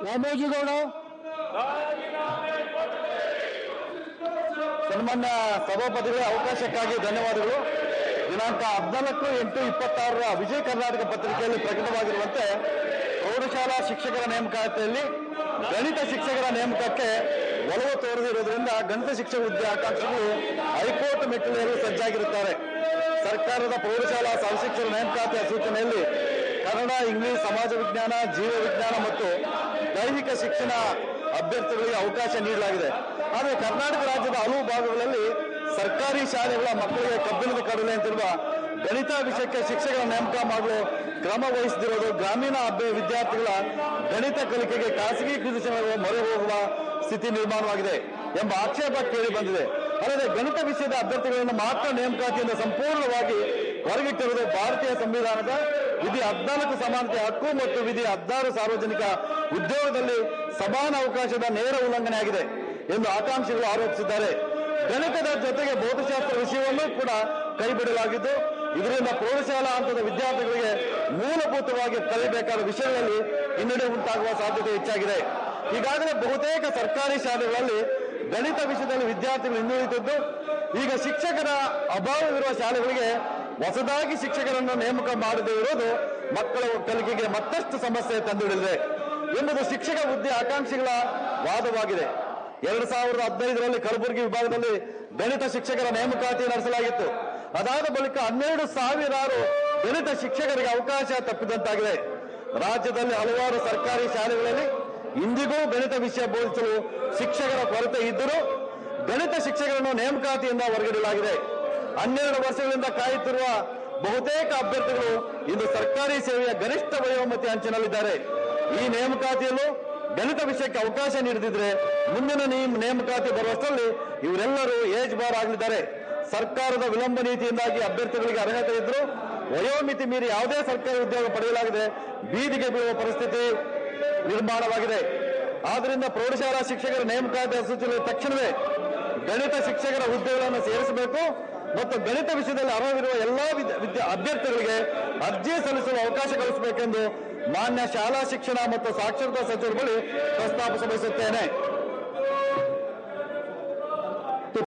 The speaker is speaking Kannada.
ರಾಮೋಜಿಗೌಡ. ಸನ್ಮಾನ್ಯ ಸಭಾಪತಿಗಳೇ, ಅವಕಾಶಕ್ಕಾಗಿ ಧನ್ಯವಾದಗಳು. ದಿನಾಂಕ 14/8/26 ವಿಜಯ ಕರ್ನಾಟಕ ಪತ್ರಿಕೆಯಲ್ಲಿ ಪ್ರಕಟವಾಗಿರುವಂತೆ ಪ್ರೌಢಶಾಲಾ ಶಿಕ್ಷಕರ ನೇಮಕಾತಿಯಲ್ಲಿ ಗಣಿತ ಶಿಕ್ಷಕರ ನೇಮಕಕ್ಕೆ ಒಲವು ತೋರದಿರುವುದರಿಂದ ಗಣಿತ ಶಿಕ್ಷಕ ಹುದ್ದೆ ಆಕಾಂಕ್ಷಿಗಳು ಹೈಕೋರ್ಟ್ ಮೆಟ್ಟಿಲೇರಿ ಸಜ್ಜಾಗಿರುತ್ತಾರೆ. ಸರ್ಕಾರದ ಪ್ರೌಢಶಾಲಾ ಸಹಶಿಕ್ಷಕರ ನೇಮಕಾತಿಯ ಸೂಚನೆಯಲ್ಲಿ ಕನ್ನಡ, ಇಂಗ್ಲಿಷ್, ಸಮಾಜ ವಿಜ್ಞಾನ, ಜೀವ ವಿಜ್ಞಾನ ಮತ್ತು ದೈಹಿಕ ಶಿಕ್ಷಣ ಅಭ್ಯರ್ಥಿಗಳಿಗೆ ಅವಕಾಶ ನೀಡಲಾಗಿದೆ. ಆದರೆ ಕರ್ನಾಟಕ ರಾಜ್ಯದ ಹಲವು ಭಾಗಗಳಲ್ಲಿ ಸರ್ಕಾರಿ ಶಾಲೆಗಳ ಮಕ್ಕಳಿಗೆ ಕಬ್ಬಿಣದ ಕಡಲೆ ಅಂತಿರುವ ಗಣಿತ ವಿಷಯಕ್ಕೆ ಶಿಕ್ಷಕರ ನೇಮಕ ಮಾಡಲು ಕ್ರಮ ವಹಿಸದಿರುವುದು ಗ್ರಾಮೀಣ ವಿದ್ಯಾರ್ಥಿಗಳ ಗಣಿತ ಕಲಿಕೆಗೆ ಖಾಸಗಿ ಕೃಷಿಗಳು ಮೊರೆ ಹೋಗುವ ಸ್ಥಿತಿ ನಿರ್ಮಾಣವಾಗಿದೆ ಎಂಬ ಆಕ್ಷೇಪ ಕೇಳಿ ಬಂದಿದೆ. ಅಲ್ಲದೆ ಗಣಿತ ವಿಷಯದ ಅಭ್ಯರ್ಥಿಗಳನ್ನು ಮಾತ್ರ ನೇಮಕಾತಿಯಿಂದ ಸಂಪೂರ್ಣವಾಗಿ ಹೊರಗಿಟ್ಟಿರುವುದು ಭಾರತೀಯ ಸಂವಿಧಾನದ ವಿಧಿ 14 ಸಮಾನತೆ ಹಕ್ಕು ಮತ್ತು ವಿಧಿ 16 ಸಾರ್ವಜನಿಕ ಉದ್ಯೋಗದಲ್ಲಿ ಸಮಾನ ಅವಕಾಶದ ನೇರ ಉಲ್ಲಂಘನೆಯಾಗಿದೆ ಎಂದು ಆಕಾಂಕ್ಷಿಗಳು ಆರೋಪಿಸಿದ್ದಾರೆ. ಗಣಿತದ ಜೊತೆಗೆ ಭೌತಶಾಸ್ತ್ರ ವಿಷಯವನ್ನೂ ಕೂಡ ಕೈಬಿಡಲಾಗಿದ್ದು, ಇದರಿಂದ ಪ್ರೌಢಶಾಲಾ ಹಂತದ ವಿದ್ಯಾರ್ಥಿಗಳಿಗೆ ಮೂಲಭೂತವಾಗಿ ಕಲಿಯಬೇಕಾದ ವಿಷಯಗಳಲ್ಲಿ ಹಿನ್ನಡೆ ಉಂಟಾಗುವ ಸಾಧ್ಯತೆ ಹೆಚ್ಚಾಗಿದೆ. ಈಗಾಗಲೇ ಬಹುತೇಕ ಸರ್ಕಾರಿ ಶಾಲೆಗಳಲ್ಲಿ ಗಣಿತ ವಿಷಯದಲ್ಲಿ ವಿದ್ಯಾರ್ಥಿಗಳು ಹಿಂದುಳಿದಿದ್ದು, ಈಗ ಶಿಕ್ಷಕರ ಅಭಾವವಿರುವ ಶಾಲೆಗಳಿಗೆ ಹೊಸದಾಗಿ ಶಿಕ್ಷಕರನ್ನು ನೇಮಕ ಮಾಡದೇ ಇರುವುದು ಮಕ್ಕಳ ಕಲಿಕೆಗೆ ಮತ್ತಷ್ಟು ಸಮಸ್ಯೆ ತಂದೊಡ್ಡಿದೆ ಎಂಬುದು ಶಿಕ್ಷಕ ಹುದ್ದೆ ಆಕಾಂಕ್ಷಿಗಳ ವಾದವಾಗಿದೆ. 2015ರಲ್ಲಿ ಕಲಬುರಗಿ ವಿಭಾಗದಲ್ಲಿ ಗಣಿತ ಶಿಕ್ಷಕರ ನೇಮಕಾತಿ ನಡೆಸಲಾಗಿತ್ತು. ಅದಾದ ಬಳಿಕ 12,000 ಗಣಿತ ಶಿಕ್ಷಕರಿಗೆ ಅವಕಾಶ ತಪ್ಪಿದಂತಾಗಿದೆ. ರಾಜ್ಯದಲ್ಲಿ ಹಲವಾರು ಸರ್ಕಾರಿ ಶಾಲೆಗಳಲ್ಲಿ ಇಂದಿಗೂ ಗಣಿತ ವಿಷಯ ಬೋಧಿಸಲು ಶಿಕ್ಷಕರ ಕೊರತೆ ಇದ್ದರೂ ಗಣಿತ ಶಿಕ್ಷಕರನ್ನು ನೇಮಕಾತಿಯಿಂದ ಹೊರಗಿಡಲಾಗಿದೆ. 12 ವರ್ಷಗಳಿಂದ ಕಾಯುತ್ತಿರುವ ಬಹುತೇಕ ಅಭ್ಯರ್ಥಿಗಳು ಇಂದು ಸರ್ಕಾರಿ ಸೇವೆಯ ಗರಿಷ್ಠ ವಯೋಮಿತಿ ಅಂಚಿನಲ್ಲಿದ್ದಾರೆ. ಈ ನೇಮಕಾತಿಯಲ್ಲೂ ಗಣಿತ ವಿಷಯಕ್ಕೆ ಅವಕಾಶ ನೀಡದಿದ್ರೆ ಮುಂದಿನ ನೇಮಕಾತಿ ಬರುವಷ್ಟರಲ್ಲಿ ಇವರೆಲ್ಲರೂ ಏಜ್ ಬಾರ್ ಆಗಲಿದ್ದಾರೆ. ಸರ್ಕಾರದ ವಿಳಂಬ ನೀತಿಯಿಂದಾಗಿ ಅಭ್ಯರ್ಥಿಗಳಿಗೆ ಅರ್ಹತೆ ಇದ್ದರೂ ವಯೋಮಿತಿ ಮೀರಿ ಯಾವುದೇ ಸರ್ಕಾರಿ ಉದ್ಯೋಗ ಪಡೆಯಲಾಗದೆ ಬೀದಿಗೆ ಬೀಳುವ ಪರಿಸ್ಥಿತಿ ನಿರ್ಮಾಣವಾಗಿದೆ. ಆದ್ದರಿಂದ ಪ್ರೌಢಶಾಲಾ ಶಿಕ್ಷಕರ ನೇಮಕಾತಿ ಸೂಚನೆ ತಕ್ಷಣವೇ ಗಣಿತ ಶಿಕ್ಷಕರ ಹುದ್ದೆಗಳನ್ನು ಸೇರಿಸಬೇಕು ಮತ್ತು ಗಣಿತ ವಿಷಯದಲ್ಲಿ ಅರ್ಹವಿರುವ ಎಲ್ಲಾ ಅಭ್ಯರ್ಥಿಗಳಿಗೆ ಅರ್ಜಿ ಸಲ್ಲಿಸಲು ಅವಕಾಶ ಕಲ್ಪಿಸಬೇಕೆಂದು ಮಾನ್ಯ ಶಾಲಾ ಶಿಕ್ಷಣ ಮತ್ತು ಸಾಕ್ಷರತಾ ಸಚಿವರ ಬಳಿ ಪ್ರಸ್ತಾಪಿಸ ಬಯಸುತ್ತೇನೆ.